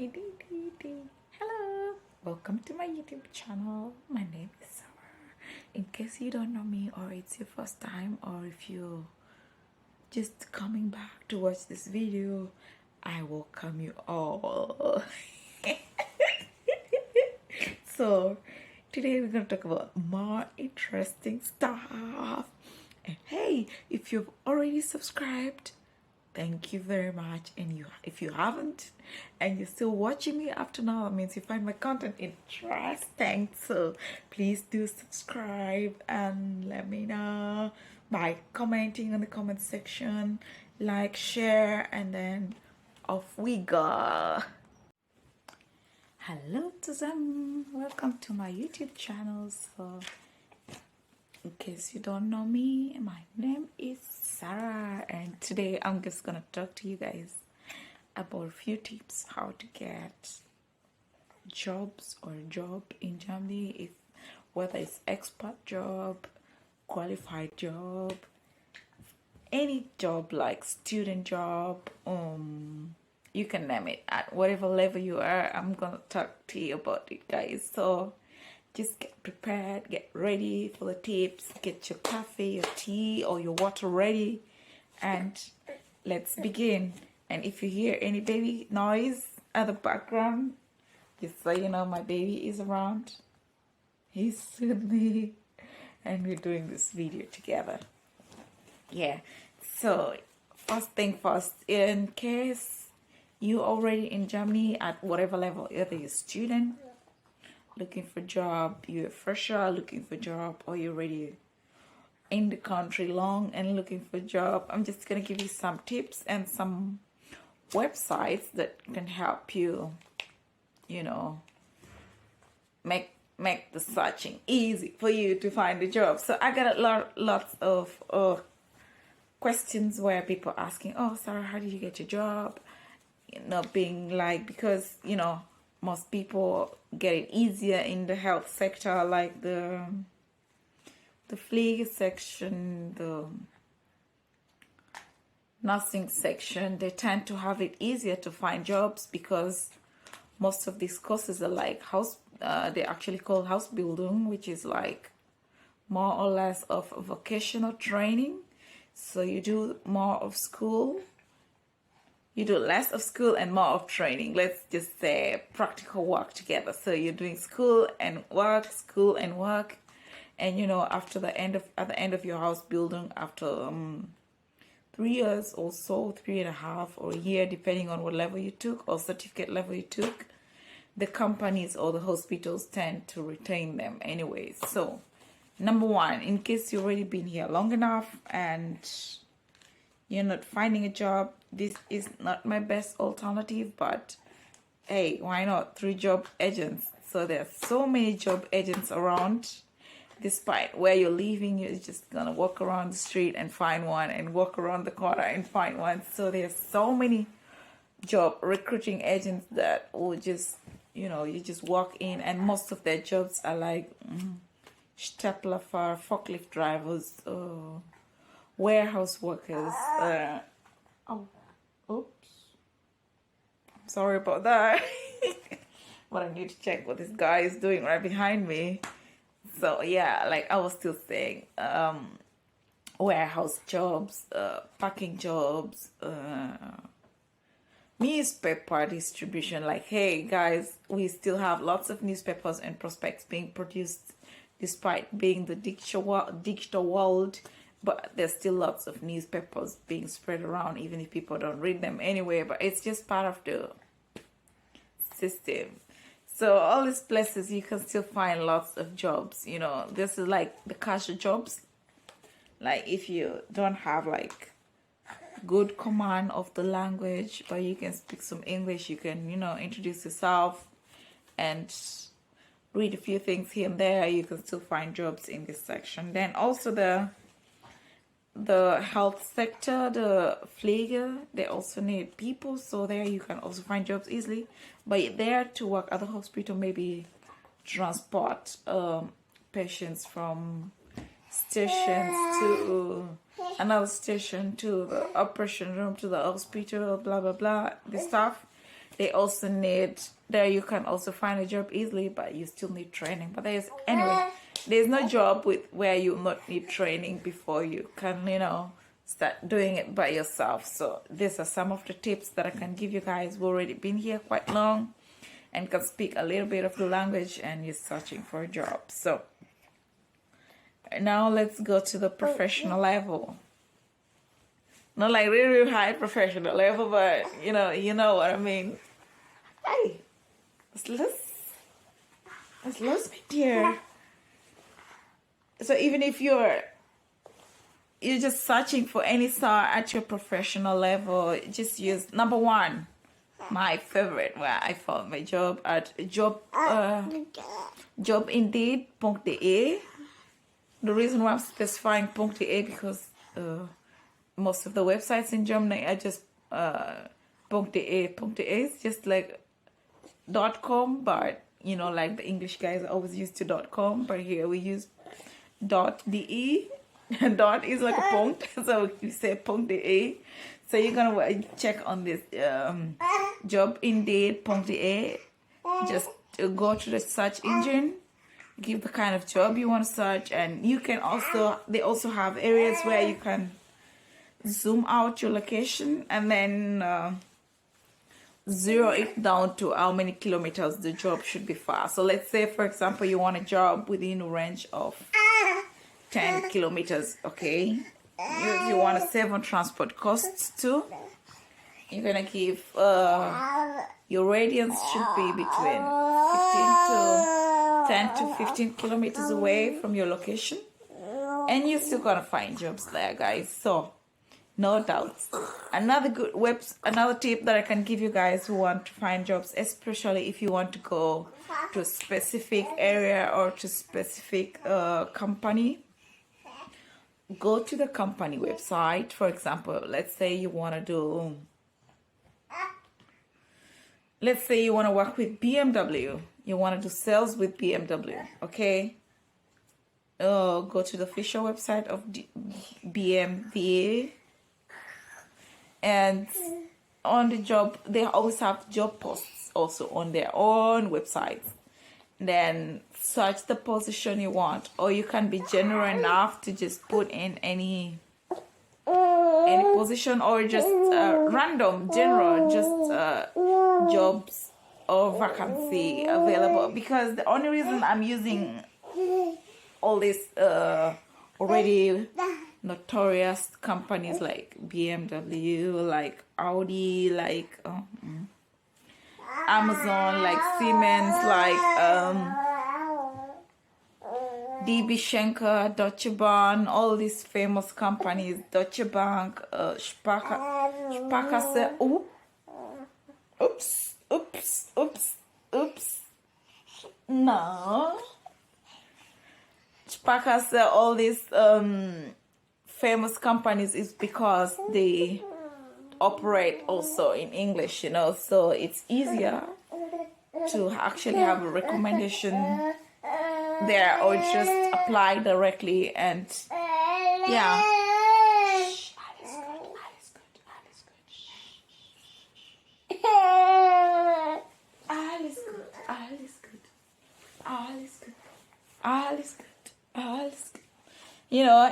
Hello, welcome to my YouTube channel. My name is Sarah. In case you don't know me, or it's your first time, or if you're just coming back to watch this video, I welcome you all. So today we're going to talk about more interesting stuff. And hey, if you've already subscribed, thank you very much. And if you haven't and you're still watching me after now, that means you find my content interesting. So please do subscribe and let me know by commenting in the comment section, like, share, and then off we go. Hello to them, welcome to my YouTube channel. So in case you don't know me, my name is Sarah, and today I'm just gonna talk to you guys about a few tips how to get jobs or a job in Germany, if whether it's expat job, qualified job, any job like student job, you can name it. At whatever level you are, I'm gonna talk to you about it, guys. So just get prepared, get ready for the tips, get your coffee, your tea, or your water ready, and let's begin. And if you hear any baby noise at the background, just so you know my baby is around. He's with me, and we're doing this video together. Yeah, so first thing first, in case you already in Germany at whatever level, either you're a student looking for job, you're a fresher looking for job, or you're already in the country long and looking for job, I'm just gonna give you some tips and some websites that can help you, you know, make the searching easy for you to find a job. So I got lots of questions where people asking, oh Sarah, how did you get your job? You know, being like, because you know most people get it easier in the health sector, like the Pflege section, the nursing section. They tend to have it easier to find jobs because most of these courses are like they actually call house building, which is like more or less of a vocational training. So you do more of school, you do less of school and more of training. Let's just say practical work together. So you're doing school and work, and you know, at the end of your house building, after 3 years or so, 3.5 or a year, depending on what level you took or certificate level you took, the companies or the hospitals tend to retain them anyway. So number one, in case you've already been here long enough and you're not finding a job, this is not my best alternative, but hey, why not? Through job agents. So there's so many job agents around. Despite where you're living, you're just gonna walk around the street and find one, and walk around the corner and find one. So there's so many job recruiting agents that will just, you know, you just walk in, and most of their jobs are like Stapler for forklift drivers, warehouse workers. Oops, sorry about that. But I need to check what this guy is doing right behind me. So yeah, like I was still saying, warehouse jobs, packing jobs, newspaper distribution. Like, hey guys, we still have lots of newspapers and prospects being produced despite being the digital world, but there's still lots of newspapers being spread around, even if people don't read them anyway. But it's just part of the system. So all these places, you can still find lots of jobs. You know, this is like the casual jobs. Like if you don't have like good command of the language, but you can speak some English, you can, you know, introduce yourself and read a few things here and there, you can still find jobs in this section. Then also the health sector, the Pflege, they also need people, so there you can also find jobs easily. But there to work at the hospital, maybe transport patients from stations to another station, to the operation room, to the hospital, blah blah blah, this stuff. they also need, there you can also find a job easily, but you still need training. But there's no job where you not need training before you can, start doing it by yourself. So these are some of the tips that I can give you guys who already been here quite long and can speak a little bit of the language and you're searching for a job. So now let's go to the professional level. Not like really high professional level, but you know what I mean. Hey, let's lose me, dear. So even if you're just searching for any star at your professional level, just use number one, my favorite, where I found my job at jobindeed.de. The reason why I'm specifying .de because most of the websites in Germany are just .de. .de is just like .com, but like the English guys are always used to .com, but here we use .de. Dot is like a point, so you say .de. So you're gonna check on this jobindeed.de. Just go to the search engine, give the kind of job you want to search, and you can they also have areas where you can zoom out your location and then zero it down to how many kilometers the job should be far. So let's say, for example, you want a job within a range of 10 kilometers, okay? You want to save on transport costs too. You're gonna give your radius should be between 10 to 15 kilometers away from your location, and you're still gonna find jobs there, guys. So no doubts. Another tip that I can give you guys who want to find jobs, especially if you want to go to a specific area or to a specific company, go to the company website. For example, let's say you want to work with BMW. You want to do sales with BMW, okay? Go to the official website of BMW. And on the job, they always have job posts also on their own websites. Then search the position you want, or you can be general enough to just put in any position, or just random general, just jobs or vacancy available. Because the only reason I'm using all these already notorious companies like BMW, like Audi, like Amazon, like Siemens, like DB Schenker, Deutsche Bahn, all these famous companies, Deutsche Bank, Sparkasse. Oops. No. Sparkasse, all these famous companies is because they operate also in English, so it's easier to actually have a recommendation there, or just apply directly. And yeah, all is good,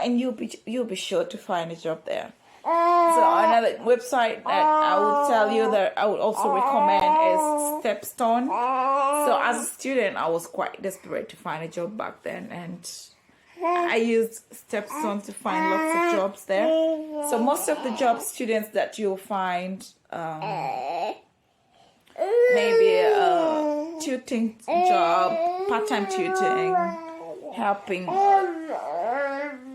and you'll be sure to find a job there. So another website that I would tell you that I would also recommend is Stepstone. So as a student, I was quite desperate to find a job back then, and I used Stepstone to find lots of jobs there. So most of the job students that you'll find, maybe a tutoring job, part-time tutoring, helping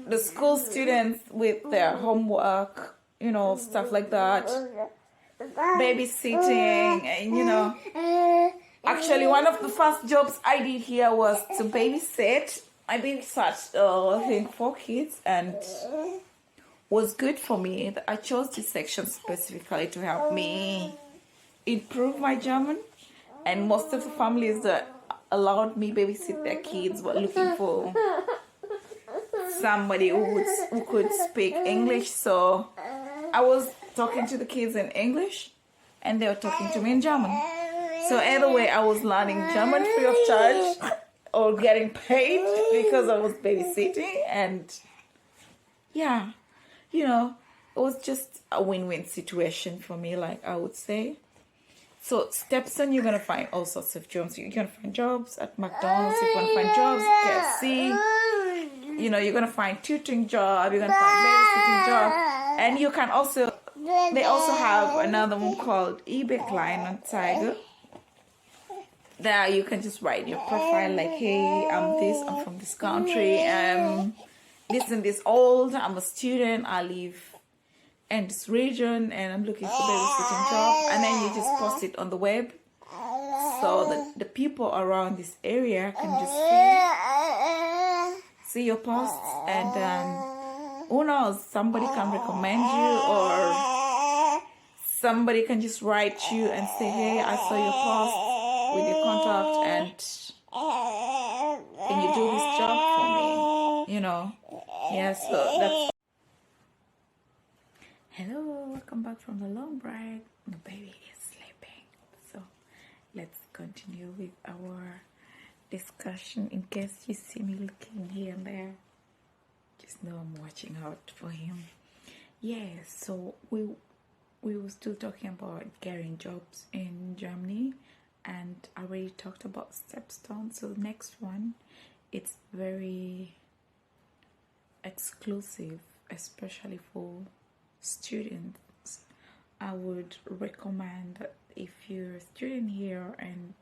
the school students with their homework, stuff like that, babysitting, and actually one of the first jobs I did here was to babysit. I babysat, I think 4 kids, and was good for me. I chose this section specifically to help me improve my German, and most of the families that allowed me babysit their kids were looking for somebody who could speak English. So I was talking to the kids in English, and they were talking to me in German. So either way, I was learning German free of charge or getting paid because I was babysitting. And yeah, you know, it was just a win-win situation for me, like I would say. So Stepson, you're gonna find all sorts of jobs. You're gonna find jobs at McDonald's. You're gonna find jobs at KFC. You know, you're gonna find tutoring job. You're gonna find babysitting job, and you can also. They also have another one called eBay Kleinanzeigen. There you can just write your profile like, hey, I'm from this country, this and this old, I'm a student, I live in this region and I'm looking for babysitting job, and then you just post it on the web so that the people around this area can just see your posts, and who knows, somebody can recommend you, or somebody can just write you and say, hey, I saw your post with your contact, and can you do this job for me? You know, yeah. So that's. Hello, welcome back from the long break. My baby is sleeping, so let's continue with our discussion. In case you see me looking here and there, just know I'm watching out for him. Yeah. So we were still talking about getting jobs in Germany, and I already talked about Stepstone. So the next one, it's very exclusive, especially for students. I would recommend that if you're a student here and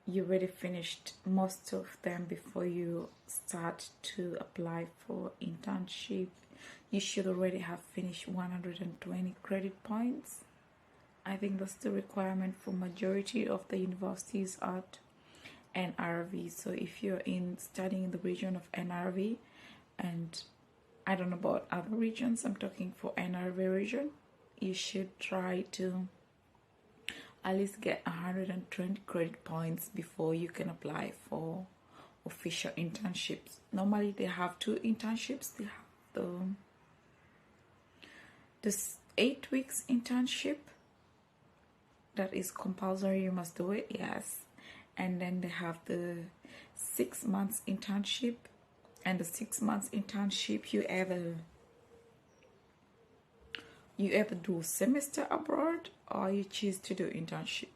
you already finished most of them before you start to apply for internship, you should already have finished 120 credit points. I think that's the requirement for majority of the universities at NRV. So if you're studying in the region of NRV, and I don't know about other regions, I'm talking for NRV region, you should try to at least get 120 credit points before you can apply for official internships. Normally they have two internships. They have this 8 weeks internship that is compulsory, you must do it, yes. And then they have the 6 months internship, and the 6 months internship you either do semester abroad or you choose to do internship.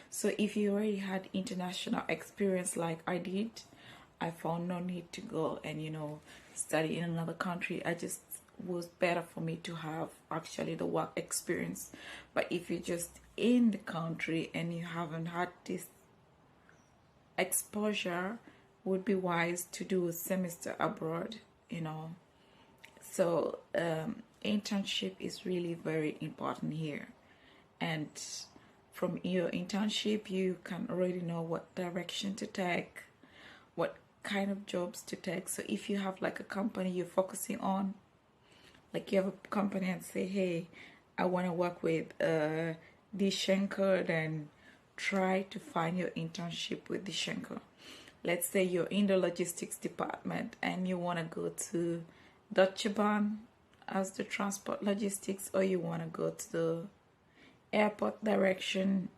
So if you already had international experience like I did, I found no need to go and, you know, study in another country. I just was better for me to have actually the work experience. But if you're just in the country and you haven't had this exposure, would be wise to do a semester abroad, you know. So internship is really very important here, and from your internship you can already know what direction to take, what kind of jobs to take. So if you have like a company you're focusing on, like you have a company and say, hey, I want to work with the Schenker, then try to find your internship with the Schenker. Let's say you're in the logistics department and you want to go to Deutsche Bahn as the transport logistics, or you want to go to the airport direction,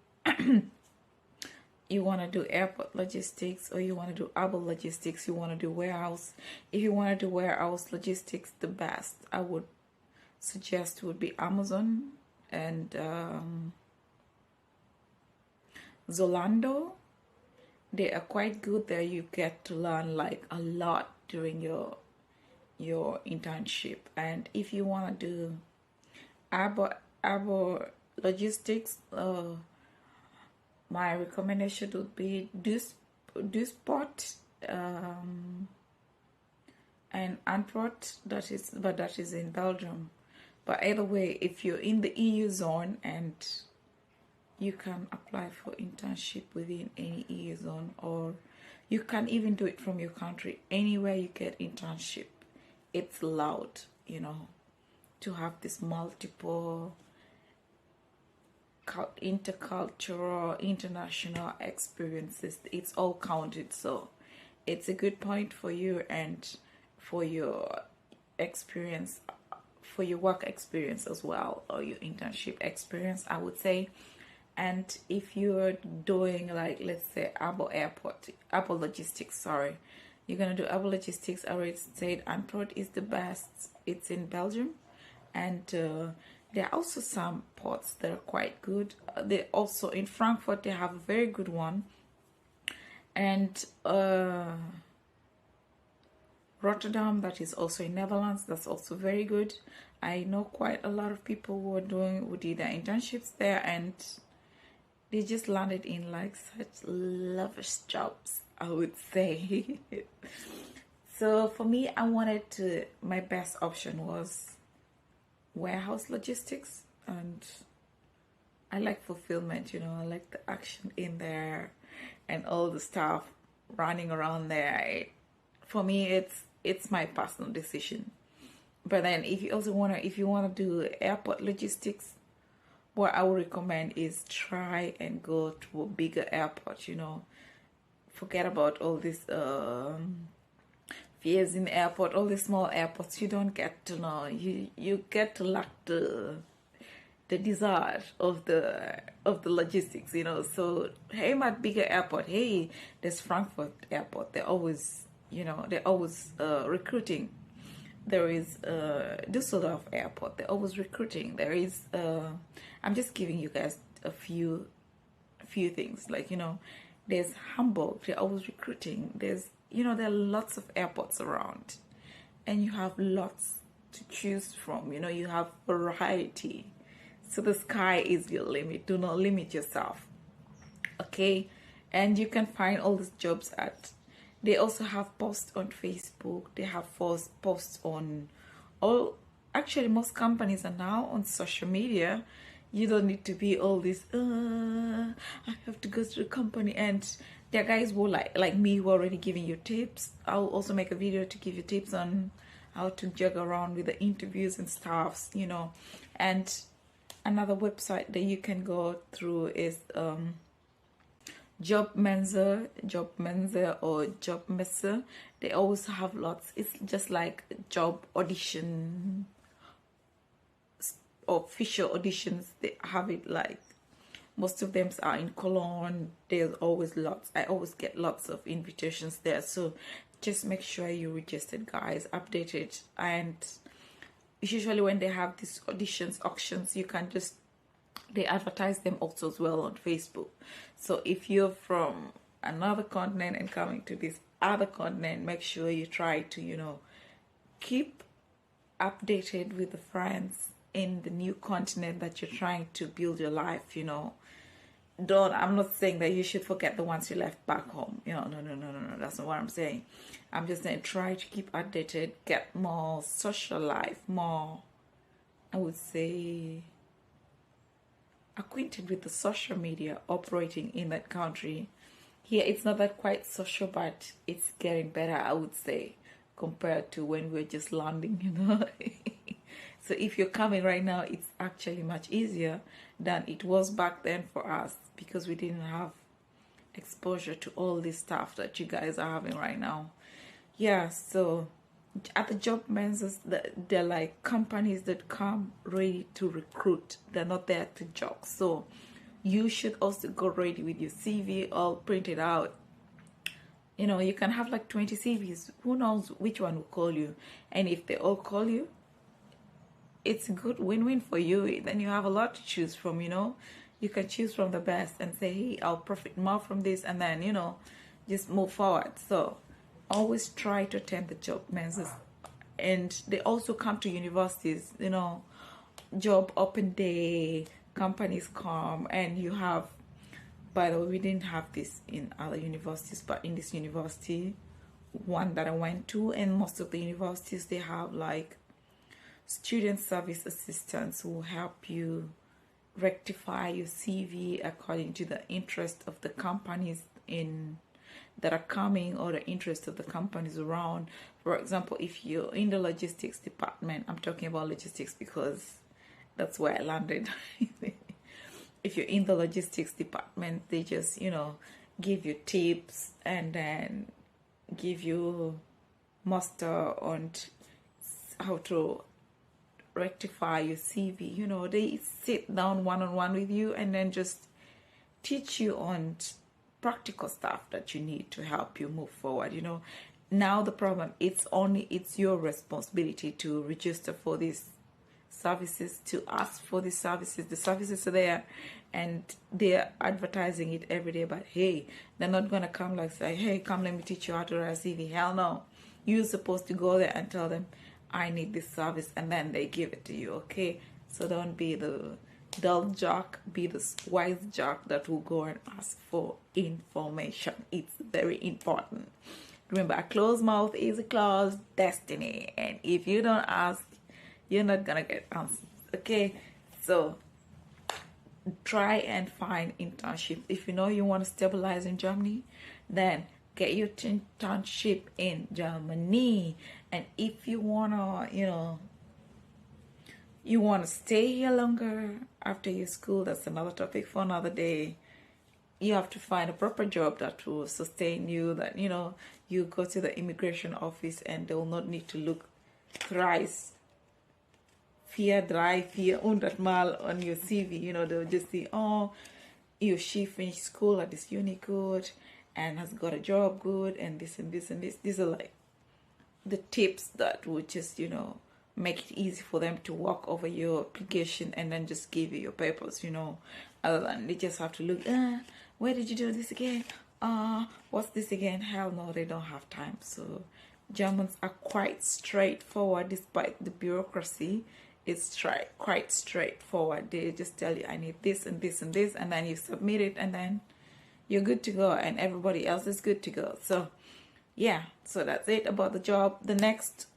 you want to do airport logistics, or you want to do urban logistics, you want to do warehouse. If you want to do warehouse logistics, the best I would suggest would be Amazon and Zalando. They are quite good there. You get to learn like a lot during your internship. And if you want to do urban logistics, my recommendation would be Dusport and Antwerp. That is in Belgium. But either way, if you're in the EU zone, and you can apply for internship within any EU zone, or you can even do it from your country. Anywhere you get internship, it's allowed, you know, to have this multiple intercultural, international experiences. It's all counted, so it's a good point for you and for your experience for your work experience as well, or your internship experience, I would say. And if you're doing, like, let's say Apple Logistics, sorry, you're gonna do Apple Logistics. I already said Antwerp is the best. It's in Belgium, and there are also some ports that are quite good. They also in Frankfurt, they have a very good one, and Rotterdam, that is also in Netherlands, that's also very good. I know quite a lot of people who did their internships there, and they just landed in like such lavish jobs, I would say. So for me, my best option was warehouse logistics, and I like fulfillment, I like the action in there and all the stuff running around there. For me, it's my personal decision. But then if you want to do airport logistics, what I would recommend is try and go to a bigger airport, forget about all this fears in the airport, all these small airports. You don't get to know, you get to lack the desire of the logistics, So hey, my bigger airport, hey, there's Frankfurt airport, they're always recruiting. There is Düsseldorf airport, they're always recruiting. There is I'm just giving you guys a few things, like, there's Hamburg, they're always recruiting. There are lots of airports around, and you have lots to choose from. You have variety. So the sky is your limit. Do not limit yourself. Okay? And you can find all these jobs they also have posts on Facebook. They have posts on actually most companies are now on social media. You don't need to be all this, I have to go to the company. And there are guys who like me, who are already giving you tips. I'll also make a video to give you tips on how to jug around with the interviews and stuff, And another website that you can go through is Jobmenser or Jobmesser. They always have lots. It's just like job audition, official auditions. They have it, like, most of them are in Cologne. There's always lots. I always get lots of invitations there. So just make sure you registered, guys, updated. And usually when they have these auctions, you can just, they advertise them also as well on Facebook. So if you're from another continent and coming to this other continent, make sure you try to, keep updated with the friends in the new continent that you're trying to build your life, I'm not saying that you should forget the ones you left back home. No, that's not what I'm saying. I'm just saying try to keep updated, get more social life, more, I would say, acquainted with the social media operating in that country. Here it's not that quite social, but it's getting better, I would say, compared to when we're just landing, So if you're coming right now, it's actually much easier than it was back then for us, because we didn't have exposure to all this stuff that you guys are having right now. Yeah, so at the job men's, they're like companies that come ready to recruit. They're not there to joke. So you should also go ready with your CV all printed out. You can have like 20 CVs. Who knows which one will call you? And if they all call you, it's a good win-win for you. Then you have a lot to choose from. You can choose from the best and say, hey, I'll profit more from this, and then just move forward. So always try to attend the job menses. And they also come to universities, job open day, companies come, and you have, by the way, we didn't have this in other universities, but in this university, one that I went to, and most of the universities, they have like student service assistants who help you rectify your CV according to the interest of the companies that are coming, or the interest of the companies around. For example, if you're in the logistics department, I'm talking about logistics because that's where I landed. If you're in the logistics department, they just, give you tips and then give you muster on how to rectify your CV, you know, they sit down one-on-one with you and then just teach you on practical stuff that you need to help you move forward, you know. Now the problem, it's your responsibility to register for these services, to ask for these services. The services are there and they're advertising it every day, but hey, they're not gonna come like say, hey, come let me teach you how to write a CV. Hell no. You're supposed to go there and tell them, I need this service, and then they give it to you. Okay, so don't be the dull jock, be the wise jock that will go and ask for information. It's very important. Remember, a closed mouth is a closed destiny, and if you don't ask, you're not gonna get answers. Okay, so try and find internship. If you know you want to stabilize in Germany, then get your internship in Germany. And if you wanna, you know, you want to stay here longer after your school, that's another topic for another day. You have to find a proper job that will sustain you, that, you know, you go to the immigration office and they will not need to look thrice, vier, 100-mal on your CV. You know, they'll just see, oh, she finished school at this uni good and has got a job good and this and this and this. These are like the tips that would just, you know, make it easy for them to walk over your application and then just give you your papers, you know, other than they just have to look, where did you do this again? What's this again? Hell no, they don't have time. So Germans are quite straightforward. Despite the bureaucracy, it's quite straightforward. They just tell you, I need this and this and this, and then you submit it, and then you're good to go, and everybody else is good to go. So yeah, so that's it about the job. The next